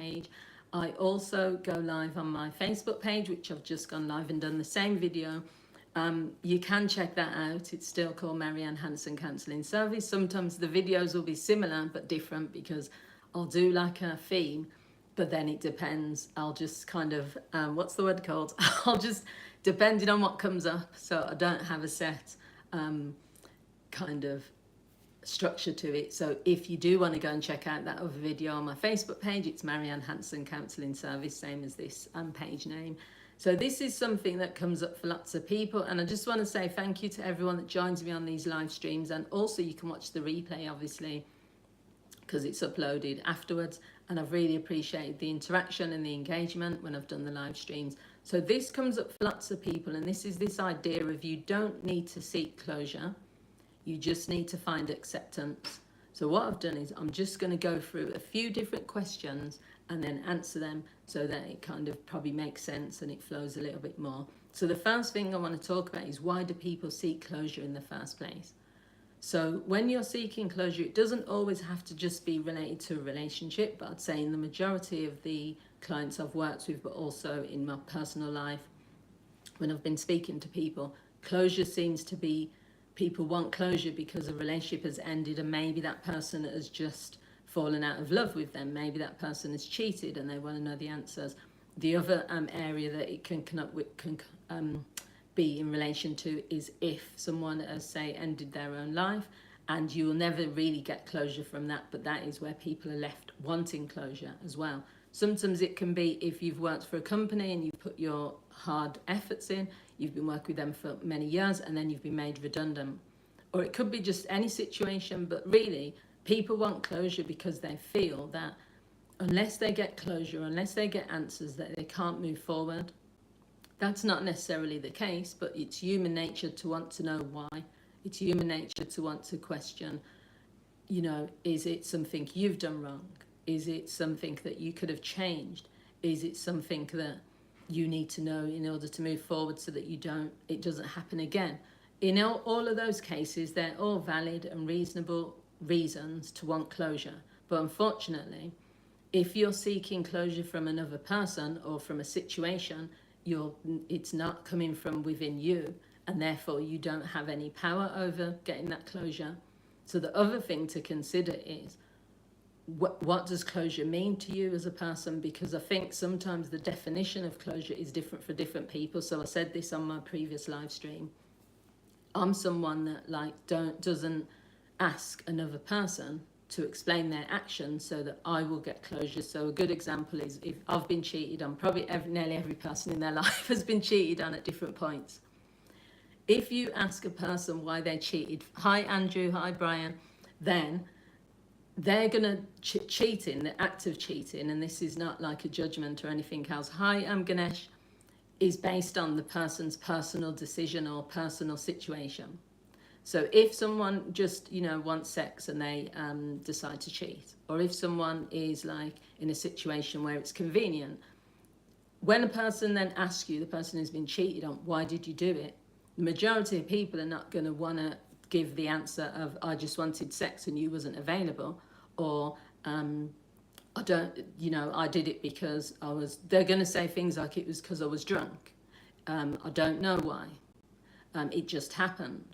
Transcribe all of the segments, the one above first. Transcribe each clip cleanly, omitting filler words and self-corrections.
page. I also go live on my Facebook page, which I've just gone live and done the same video. You can check that out. It's still called Marianne Hanson Counselling Service. Sometimes the videos will be similar but different because I'll do like a theme, but then it depends. I'll just kind of, what's the word called? I'll just, depending on what comes up. So I don't have a set kind of structure to it. So if you do want to go and check out that other video on my Facebook page, it's Marianne Hanson Counselling Service, same as this page name. So this is something that comes up for lots of people, and I just want to say thank you to everyone that joins me on these live streams, and also you can watch the replay obviously because it's uploaded afterwards, and I've really appreciated the interaction and the engagement when I've done the live streams. So this comes up for lots of people, and this is this idea of you don't need to seek closure, you just need to find acceptance. So what I've done is I'm just going to go through a few different questions and then answer them so that it kind of probably makes sense and it flows a little bit more. So the first thing I want to talk about is, why do people seek closure in the first place? So when you're seeking closure, it doesn't always have to just be related to a relationship, but I'd say in the majority of the clients I've worked with, but also in my personal life, when I've been speaking to people, closure seems to be, people want closure because a relationship has ended and maybe that person has just fallen out of love with them. Maybe that person has cheated and they want to know the answers. The other area that it can be in relation to is if someone has, say, ended their own life, and you will never really get closure from that, but that is where people are left wanting closure as well. Sometimes it can be if you've worked for a company and you've put your hard efforts in, you've been working with them for many years and then you've been made redundant. Or it could be just any situation, but really people want closure because they feel that unless they get closure, unless they get answers, that they can't move forward. That's not necessarily the case, but it's human nature to want to know why. It's human nature to want to question, you know, is it something you've done wrong? Is it something that you could have changed? Is it something that you need to know in order to move forward so that it doesn't happen again? In all of those cases, they're all valid and reasonable reasons to want closure. But unfortunately, if you're seeking closure from another person or from a situation, it's not coming from within you, and therefore you don't have any power over getting that closure. So the other thing to consider is, what does closure mean to you as a person? Because I think sometimes the definition of closure is different for different people. So I said this on my previous live stream. I'm someone that doesn't ask another person to explain their actions so that I will get closure. So a good example is, if I've been cheated on, probably nearly every person in their life has been cheated on at different points. If you ask a person why they cheated, hi Andrew, hi Brian, then they're going to cheating, the act of cheating, and this is not like a judgment or anything else. Hi, I'm Ganesh, is based on the person's personal decision or personal situation. So if someone just, wants sex and they decide to cheat, or if someone is like in a situation where it's convenient, when a person then asks you, the person who's been cheated on, why did you do it? The majority of people are not going to want to give the answer of, I just wanted sex and you wasn't available, or I did it because they're going to say things like, it was because I was drunk. I don't know why. It just happened.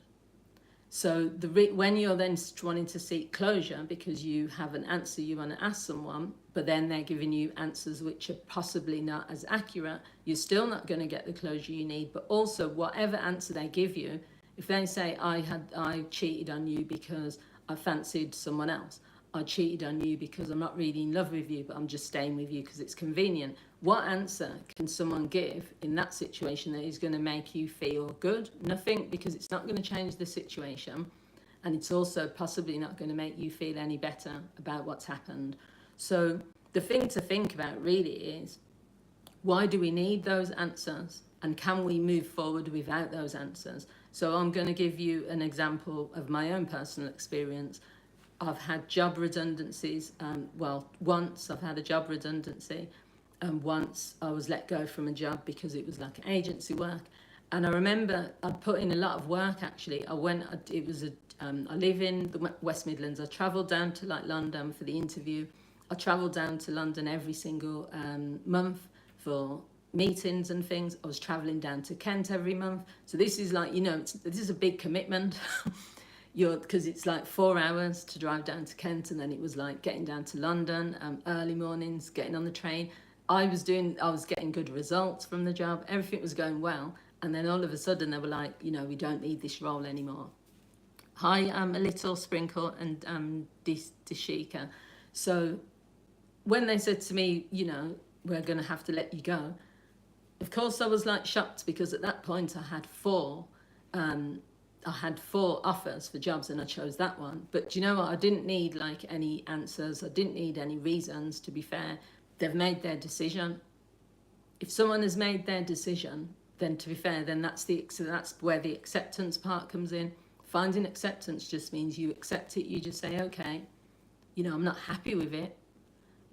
So when you're then wanting to seek closure because you have an answer you want to ask someone, but then they're giving you answers which are possibly not as accurate, you're still not going to get the closure you need. But also, whatever answer they give you, if they say, I cheated on you because I fancied someone else, I cheated on you because I'm not really in love with you, but I'm just staying with you because it's convenient. What answer can someone give in that situation that is going to make you feel good? Nothing, because it's not going to change the situation. And it's also possibly not going to make you feel any better about what's happened. So the thing to think about really is, why do we need those answers? And can we move forward without those answers? So I'm going to give you an example of my own personal experience. I've had job redundancies. Once I've had a job redundancy, and once I was let go from a job because it was like agency work. And I remember I'd put in a lot of work actually. I live in the West Midlands. I travelled down to London for the interview. I travelled down to London every single month for meetings and things. I was travelling down to Kent every month. So this is like, this is a big commitment. Because it's like 4 hours to drive down to Kent, and then it was like getting down to London, early mornings, getting on the train. I was getting good results from the job. Everything was going well. And then all of a sudden they were like, we don't need this role anymore. Hi, a little Sprinkle and Dishika. So when they said to me, we're going to have to let you go, of course I was like shocked, because at that point I had four offers for jobs and I chose that one. But do you know what? I didn't need like any answers. I didn't need any reasons, to be fair. They've made their decision. If someone has made their decision, then to be fair, then that's where the acceptance part comes in. Finding acceptance just means you accept it. You just say, okay, I'm not happy with it.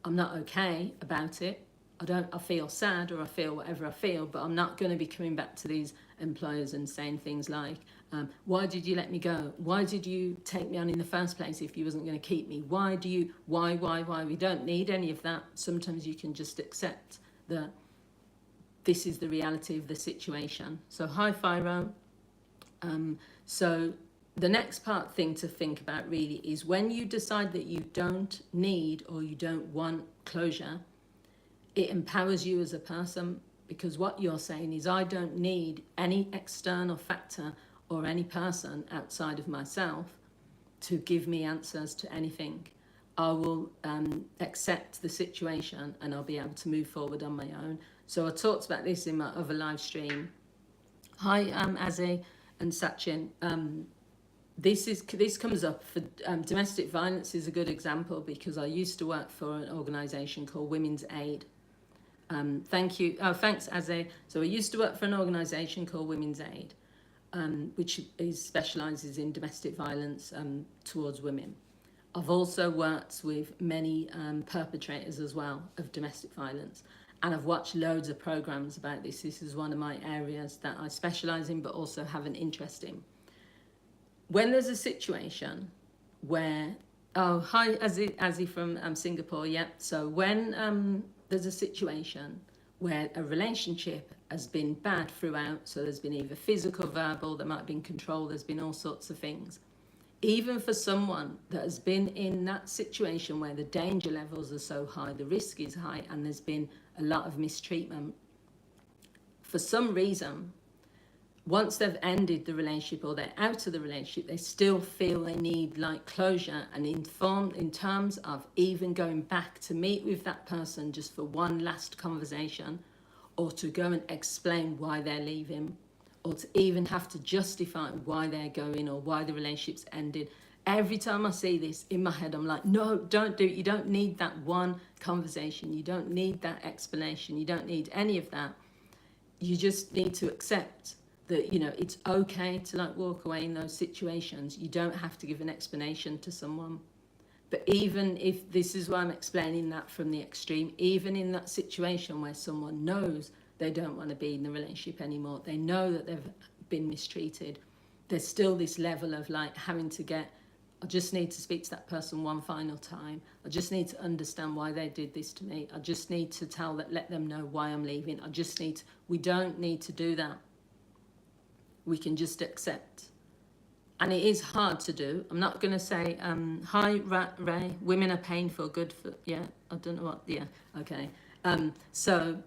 I'm not okay about it. I feel sad, or I feel whatever I feel, but I'm not going to be coming back to these employers and saying things like, why did you let me go? Why did you take me on in the first place if you wasn't going to keep me? Why? We don't need any of that. Sometimes you can just accept that this is the reality of the situation. So hi, Fyro. So the next thing to think about really is when you decide that you don't need or you don't want closure, it empowers you as a person, because what you're saying is, I don't need any external factor or any person outside of myself to give me answers to anything. I will accept the situation and I'll be able to move forward on my own. So I talked about this in my other live stream. Hi, Azzy and Sachin. This comes up for domestic violence is a good example, because I used to work for an organisation called Women's Aid. Thank you. Oh, thanks, Azzy. So I used to work for an organisation called Women's Aid, which specialises in domestic violence towards women. I've also worked with many perpetrators as well of domestic violence, and I've watched loads of programmes about this. This is one of my areas that I specialise in, but also have an interest in. When there's a situation where, oh, hi, Azzy from Singapore, yeah. So when there's a situation where a relationship has been bad throughout, so there's been either physical, verbal, there might have been control, there's been all sorts of things. Even for someone that has been in that situation where the danger levels are so high, the risk is high, and there's been a lot of mistreatment, for some reason, once they've ended the relationship or they're out of the relationship, they still feel they need like closure, and in terms of even going back to meet with that person just for one last conversation, or to go and explain why they're leaving, or to even have to justify why they're going or why the relationship's ended. Every time I see this in my head, I'm like, no, don't do it. You don't need that one conversation. You don't need that explanation. You don't need any of that. You just need to accept that, it's okay to like walk away in those situations. You don't have to give an explanation to someone. But even if, this is why I'm explaining that from the extreme, even in that situation where someone knows they don't want to be in the relationship anymore, they know that they've been mistreated, there's still this level of like having to I just need to speak to that person one final time. I just need to understand why they did this to me. I just need to let them know why I'm leaving. We don't need to do that. We can just accept. And it is hard to do. I'm not going to say, hi, Ray, women are painful, good for, yeah, I don't know what, yeah, okay. So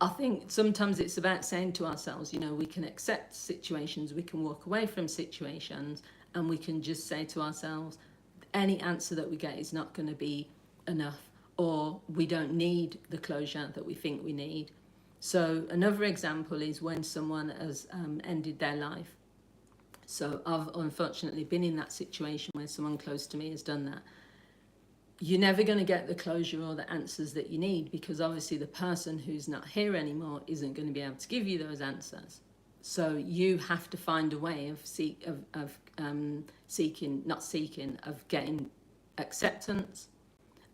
I think sometimes it's about saying to ourselves, we can accept situations, we can walk away from situations, and we can just say to ourselves, any answer that we get is not going to be enough, or we don't need the closure that we think we need. So another example is when someone has ended their life. So I've unfortunately been in that situation where someone close to me has done that. You're never going to get the closure or the answers that you need, because obviously the person who's not here anymore isn't going to be able to give you those answers. So you have to find a way of getting acceptance.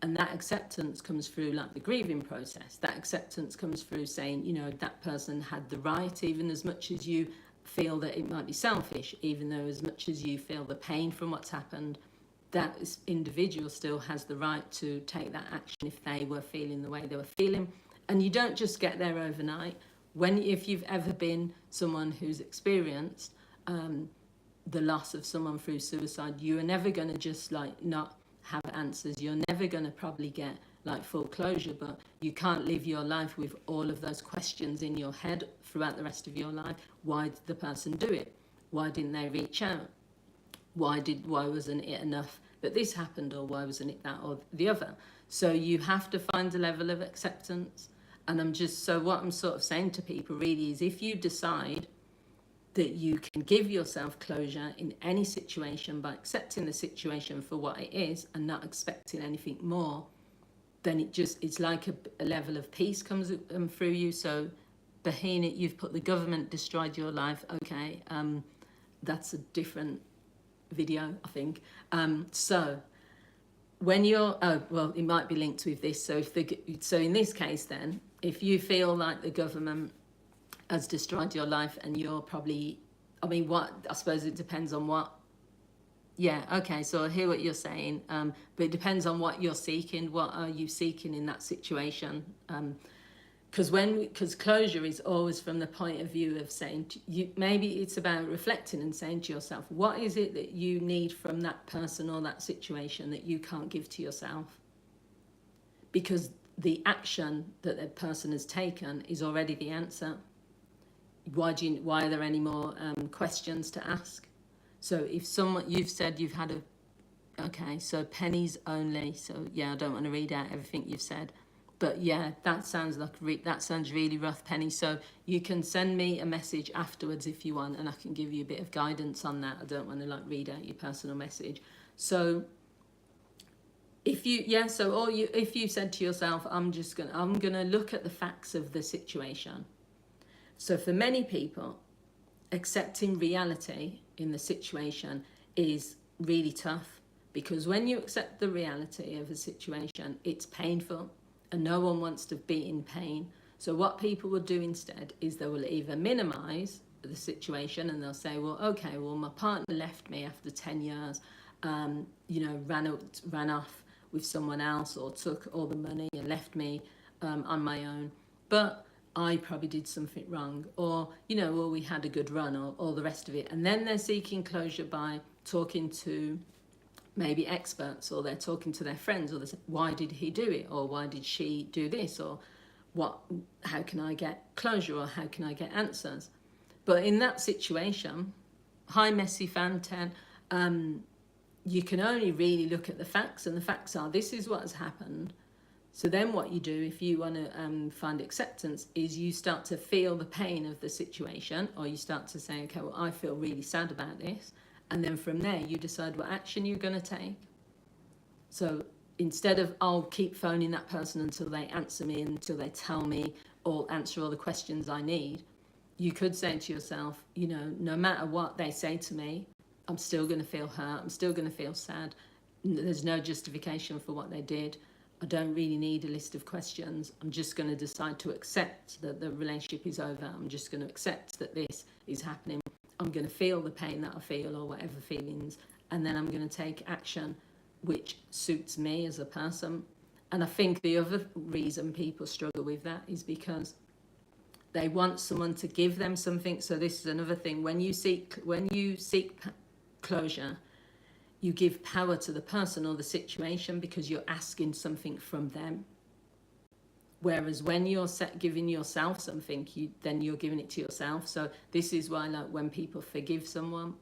And that acceptance comes through like the grieving process. That acceptance comes through saying, that person had the right, even as much as you feel that it might be selfish, even though as much as you feel the pain from what's happened, that individual still has the right to take that action if they were feeling the way they were feeling. And you don't just get there overnight. If you've ever been someone who's experienced the loss of someone through suicide, you are never going to just like not have answers. You're never going to probably get like full closure, but you can't live your life with all of those questions in your head throughout the rest of your life. Why did the person do it? Why didn't they reach out? Why wasn't it enough that this happened, or why wasn't it that or the other? So you have to find a level of acceptance. And what I'm sort of saying to people really is, if you decide that you can give yourself closure in any situation by accepting the situation for what it is and not expecting anything more, then it's like a level of peace comes through you. So Bahina, you've put the government destroyed your life. Okay, that's a different video, I think. So when you're, it might be linked with this. So in this case, then, if you feel like the government has destroyed your life, and you're probably, I suppose it depends on what. Yeah, okay, so I hear what you're saying, but it depends on what you're seeking. What are you seeking in that situation? Because closure is always from the point of view of saying maybe it's about reflecting and saying to yourself, what is it that you need from that person or that situation that you can't give to yourself? Because the action that the person has taken is already the answer. Why are there any more questions to ask? So if you've said you've had so pennies only. So yeah, I don't want to read out everything you've said. But yeah, that sounds really rough, Penny. So you can send me a message afterwards if you want, and I can give you a bit of guidance on that. I don't want to read out your personal message. So if you said to yourself, I'm gonna look at the facts of the situation. So for many people, accepting reality in the situation is really tough, because when you accept the reality of a situation, it's painful. And no one wants to be in pain. So what people will do instead is they will either minimize the situation, and they'll say, my partner left me after 10 years, ran off with someone else, or took all the money and left me on my own. But I probably did something wrong, or we had a good run, or all the rest of it. And then they're seeking closure by talking to maybe experts, or they're talking to their friends, or they say, why did he do it, or why did she do this, or how can I get closure, or how can I get answers? But in that situation, hi Messi Fan 10, you can only really look at the facts, and the facts are, this is what has happened. So then what you do, if you want to find acceptance, is you start to feel the pain of the situation, or you start to say, okay, I feel really sad about this. And then from there, you decide what action you're going to take. So instead of, I'll keep phoning that person until they answer me, until they tell me or answer all the questions I need, you could say to yourself, no matter what they say to me, I'm still going to feel hurt. I'm still going to feel sad. There's no justification for what they did. I don't really need a list of questions. I'm just going to decide to accept that the relationship is over. I'm just going to accept that this is happening. I'm going to feel the pain that I feel, or whatever feelings, and then I'm going to take action which suits me as a person. And I think the other reason people struggle with that is because they want someone to give them something. So this is another thing. When you seek closure, you give power to the person or the situation, because you're asking something from them. Whereas when you're giving yourself something, then you're giving it to yourself. So this is why, when people forgive someone,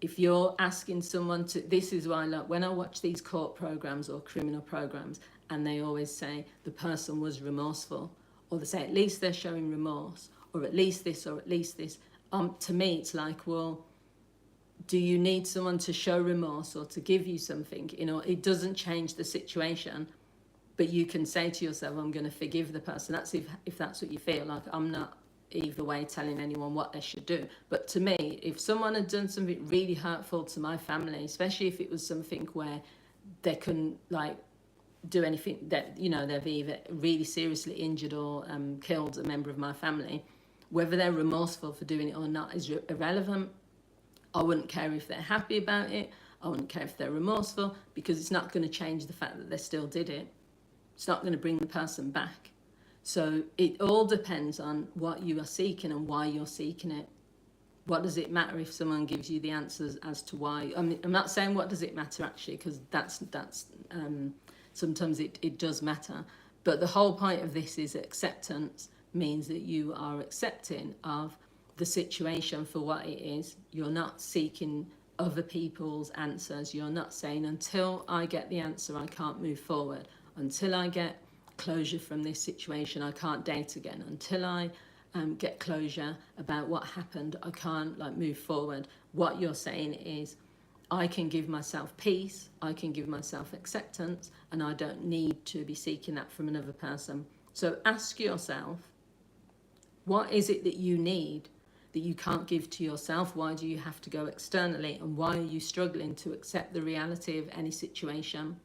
if you're asking someone to, this is why, when I watch these court programs or criminal programs, and they always say the person was remorseful, or they say at least they're showing remorse, or at least this, or at least this. To me, it's like, well, do you need someone to show remorse or to give you something? It doesn't change the situation. But you can say to yourself, I'm going to forgive the person. That's if that's what you feel. Like, I'm not either way telling anyone what they should do. But to me, if someone had done something really hurtful to my family, especially if it was something where they couldn't do anything, that they've either really seriously injured or killed a member of my family, whether they're remorseful for doing it or not is irrelevant. I wouldn't care if they're happy about it. I wouldn't care if they're remorseful, because it's not going to change the fact that they still did it. It's not going to bring the person back. So it all depends on what you are seeking and why you're seeking it. What does it matter if someone gives you the answers as to why? I mean, I'm not saying what does it matter actually, because that's sometimes it does matter. But the whole point of this is acceptance means that you are accepting of the situation for what it is. You're not seeking other people's answers. You're not saying, until I get the answer, I can't move forward. Until I get closure from this situation, I can't date again. Until I get closure about what happened, I can't move forward. What you're saying is, I can give myself peace, I can give myself acceptance, and I don't need to be seeking that from another person. So ask yourself, what is it that you need that you can't give to yourself? Why do you have to go externally? And why are you struggling to accept the reality of any situation?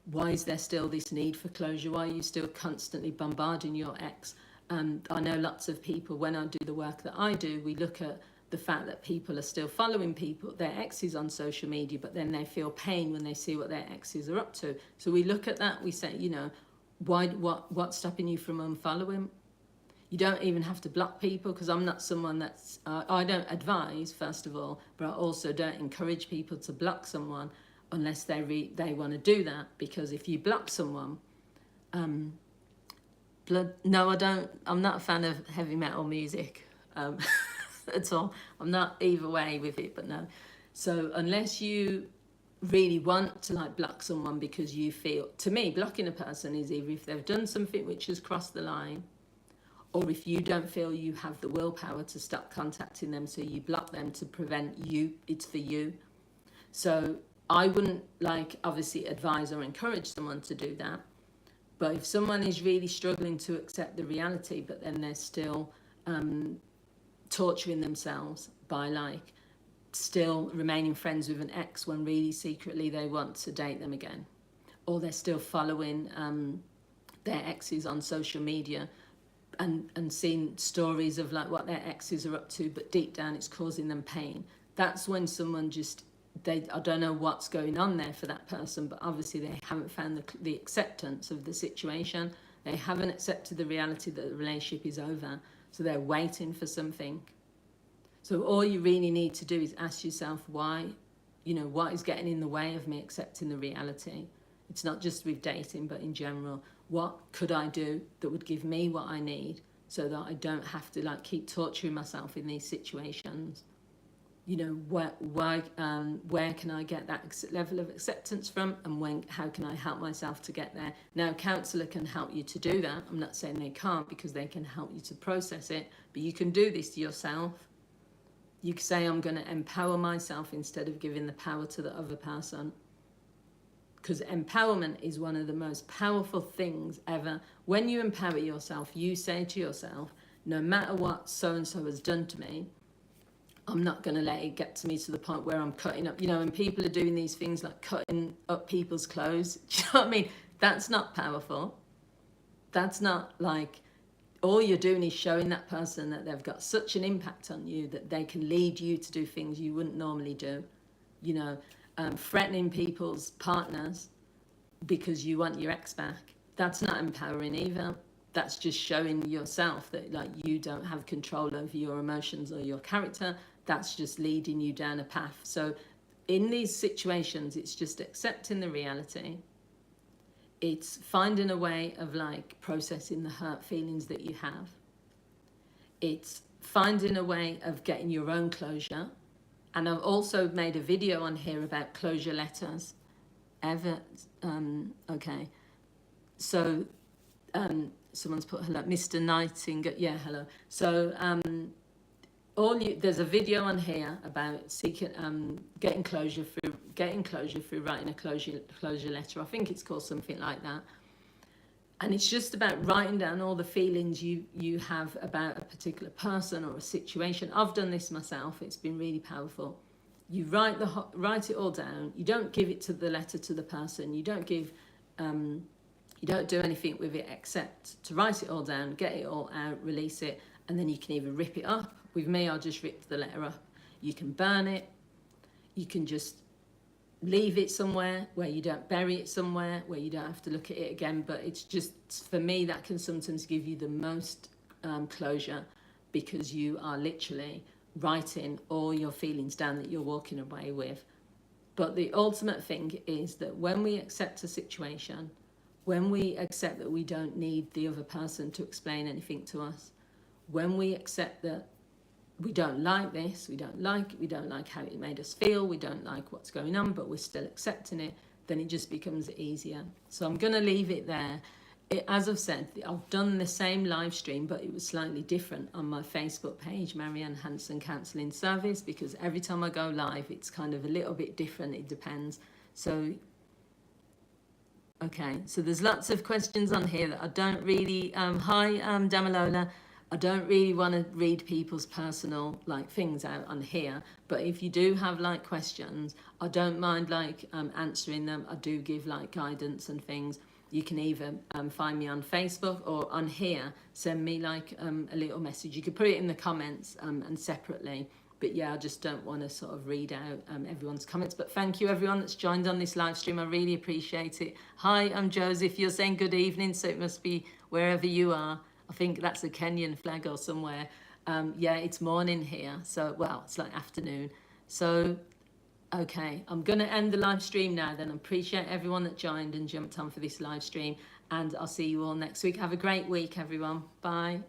Why is there still this need for closure? Why are you still constantly bombarding your ex? I know lots of people, when I do the work that I do, we look at the fact that people are still following their exes on social media, but then they feel pain when they see what their exes are up to. So we look at that, we say, what's stopping you from unfollowing? You don't even have to block people, because I'm not someone that's, I don't advise, first of all, but I also don't encourage people to block someone unless they want to do that. Because if you block someone, no, I don't. I'm not a fan of heavy metal music at all. I'm not either way with it, but no. So unless you really want to block someone because you feel, to me, blocking a person is either if they've done something which has crossed the line, or if you don't feel you have the willpower to stop contacting them, so you block them to prevent you. It's for you. So I wouldn't obviously advise or encourage someone to do that. But if someone is really struggling to accept the reality, but then they're still torturing themselves by still remaining friends with an ex when really secretly they want to date them again, or they're still following their exes on social media and seeing stories of what their exes are up to, but deep down it's causing them pain, that's when someone just, I don't know what's going on there for that person, but obviously they haven't found the acceptance of the situation. They haven't accepted the reality that the relationship is over, so they're waiting for something. So all you really need to do is ask yourself why, what is getting in the way of me accepting the reality? It's not just with dating, but in general. What could I do that would give me what I need so that I don't have to keep torturing myself in these situations? Where can I get that level of acceptance from, and how can I help myself to get there? Now, a counsellor can help you to do that. I'm not saying they can't, because they can help you to process it, but you can do this yourself. You can say, I'm going to empower myself instead of giving the power to the other person. Because empowerment is one of the most powerful things ever. When you empower yourself, you say to yourself, no matter what so-and-so has done to me, I'm not going to let it get to me to the point where I'm cutting up, and people are doing these things like cutting up people's clothes. Do you know what I mean? That's not powerful. That's not all you're doing is showing that person that they've got such an impact on you that they can lead you to do things you wouldn't normally do. Threatening people's partners because you want your ex back. That's not empowering either. That's just showing yourself that you don't have control over your emotions or your character. That's just leading you down a path. So in these situations, it's just accepting the reality. It's finding a way of processing the hurt feelings that you have. It's finding a way of getting your own closure. And I've also made a video on here about closure letters. Okay. So someone's put hello, Mr. Nightingale. Yeah, hello. So there's a video on here about getting closure through writing a closure letter. I think it's called something like that. And it's just about writing down all the feelings you have about a particular person or a situation. I've done this myself. It's been really powerful. You write it all down. You don't give it to the letter to the person. You don't do anything with it except to write it all down, get it all out, release it, and then you can either rip it up. With me, I'll just rip the letter up. You can burn it. You can just leave it somewhere, where you don't bury it somewhere, where you don't have to look at it again. But it's just, for me, that can sometimes give you the most closure, because you are literally writing all your feelings down that you're walking away with. But the ultimate thing is that when we accept a situation, when we accept that we don't need the other person to explain anything to us, when we accept that we don't like this, we don't like how it made us feel, we don't like what's going on, but we're still accepting it, then it just becomes easier. So I'm going to leave it there. As I've said, I've done the same live stream, but it was slightly different on my Facebook page, Marianne Hanson Counselling Service, because every time I go live, it's kind of a little bit different. It depends. So, okay, so there's lots of questions on here that I don't really, hi, Damalola. I don't really want to read people's personal things out on here, but if you do have questions, I don't mind answering them. I do give guidance and things. You can either find me on Facebook or on here, send me a little message. You could put it in the comments and separately. But yeah, I just don't want to sort of read out everyone's comments. But thank you everyone that's joined on this live stream. I really appreciate it. Hi, I'm Joseph. You're saying good evening, so it must be wherever you are. I think that's a Kenyan flag or somewhere. Yeah, it's morning here. So, well, it's afternoon. So, okay, I'm going to end the live stream now then. I appreciate everyone that joined and jumped on for this live stream. And I'll see you all next week. Have a great week, everyone. Bye.